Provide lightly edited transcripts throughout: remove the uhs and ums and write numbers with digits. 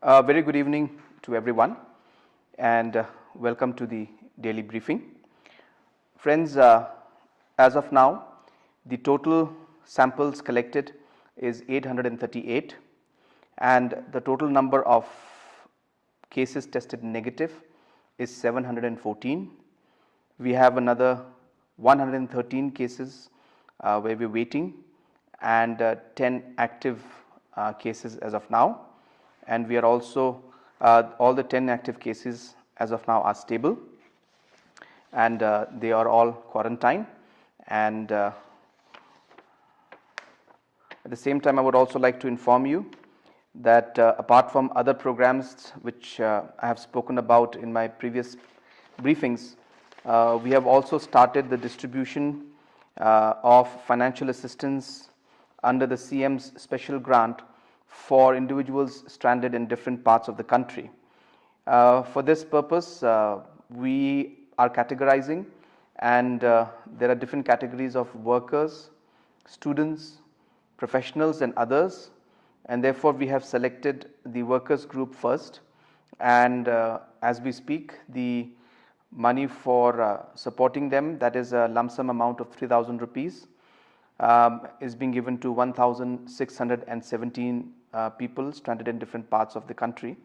Very good evening to everyone, and welcome to the daily briefing. Friends, as of now, the total samples collected is 838, and the total number of cases tested negative is 714. We have another 113 cases where we're waiting, and 10 active cases as of now. And we are also, all the 10 active cases as of now are stable, and they are all quarantined. And at the same time, I would also like to inform you that apart from other programs which I have spoken about in my previous briefings, we have also started the distribution of financial assistance under the CM's special grant for individuals stranded in different parts of the country. For this purpose, we are categorizing, and there are different categories of workers, students, professionals and others, and therefore we have selected the workers group first, and as we speak, the money for supporting them, that is a lump sum amount of 3,000 rupees, is being given to 1,617 people stranded in different parts of the country,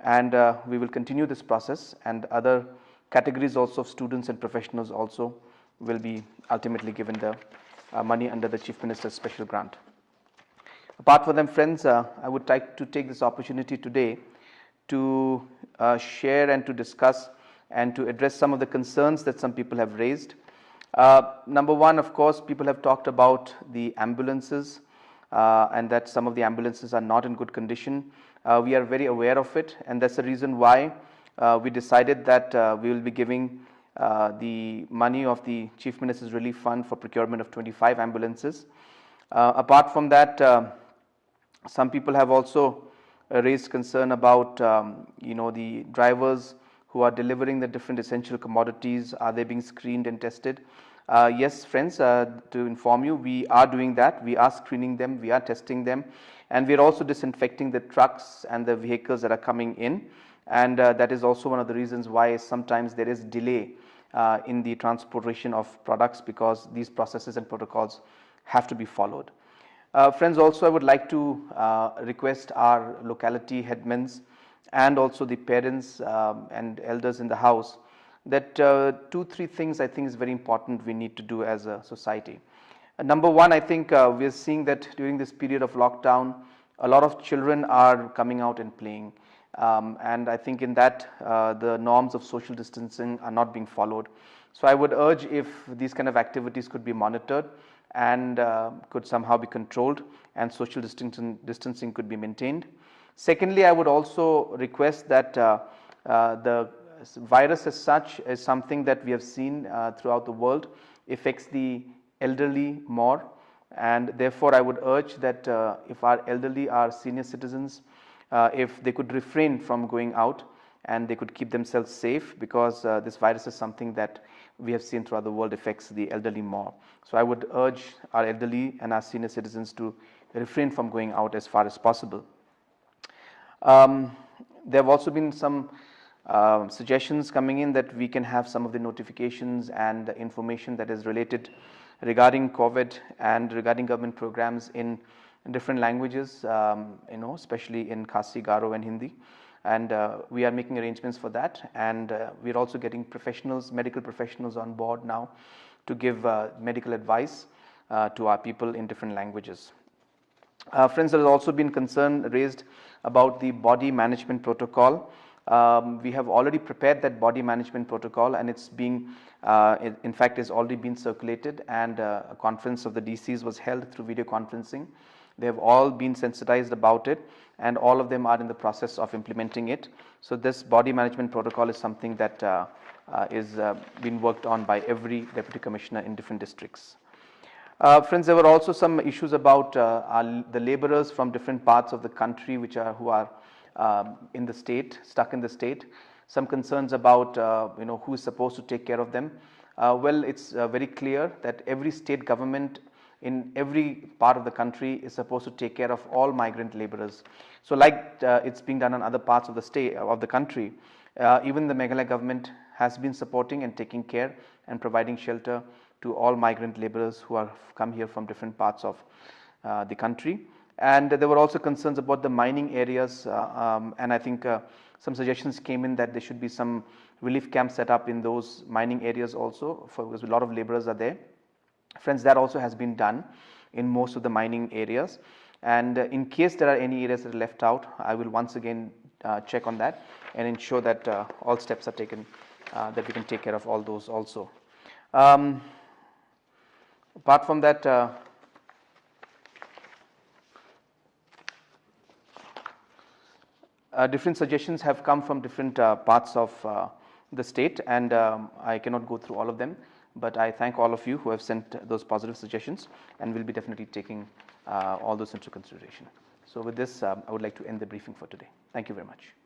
and we will continue this process, and other categories also of students and professionals also will be ultimately given the money under the Chief Minister's special grant. Apart from them, friends, I would like to take this opportunity today to share and to discuss and to address some of the concerns that some people have raised. Number one, of course, people have talked about the ambulances and that some of the ambulances are not in good condition. We are very aware of it, and that's the reason why we decided that we will be giving the money of the Chief Minister's Relief Fund for procurement of 25 ambulances. Apart from that, some people have also raised concern about the drivers who are delivering the different essential commodities. Are they being screened and tested? Yes, friends, to inform you, we are doing that. We are screening them, we are testing them, and we are also disinfecting the trucks and the vehicles that are coming in, and that is also one of the reasons why sometimes there is delay in the transportation of products, because these processes and protocols have to be followed. Friends, also I would like to request our locality headmen and also the parents and elders in the house that 2-3 things I think is very important we need to do as a society. Number one, I think we are seeing that during this period of lockdown, a lot of children are coming out and playing, and I think in that the norms of social distancing are not being followed. So I would urge if these kind of activities could be monitored and could somehow be controlled, and social distancing could be maintained. Secondly, I would also request that the virus as such is something that we have seen throughout the world affects the elderly more, and therefore I would urge that if our elderly, our senior citizens, if they could refrain from going out and they could keep themselves safe, because this virus is something that we have seen throughout the world affects the elderly more. So I would urge our elderly and our senior citizens to refrain from going out as far as possible. There have also been some suggestions coming in that we can have some of the notifications and information that is related regarding COVID and regarding government programs in different languages, especially in Khasi, Garo and Hindi, and we are making arrangements for that, and we are also getting professionals, medical professionals on board now to give medical advice to our people in different languages. Friends, there has also been concern raised about the body management protocol. We have already prepared that body management protocol, and it's being, in fact, is already been circulated, and a conference of the DCs was held through video conferencing. They have all been sensitized about it, and all of them are in the process of implementing it. So this body management protocol is something that is being worked on by every deputy commissioner in different districts. Friends, there were also some issues about the laborers from different parts of the country who are in the state, stuck in the state. Some concerns about who is supposed to take care of them. Well, it's very clear that every state government in every part of the country is supposed to take care of all migrant laborers. So like it's being done in other parts of the state of the country, even the Meghalaya government has been supporting and taking care and providing shelter to all migrant laborers who have come here from different parts of the country. And there were also concerns about the mining areas, and I think some suggestions came in that there should be some relief camps set up in those mining areas also, because a lot of laborers are there. Friends, that also has been done in most of the mining areas, and in case there are any areas that are left out, I will once again check on that and ensure that all steps are taken, that we can take care of all those also. Apart from that, different suggestions have come from different parts of the state, and I cannot go through all of them, but I thank all of you who have sent those positive suggestions, and will be definitely taking all those into consideration. So with this, I would like to end the briefing for today. Thank you very much.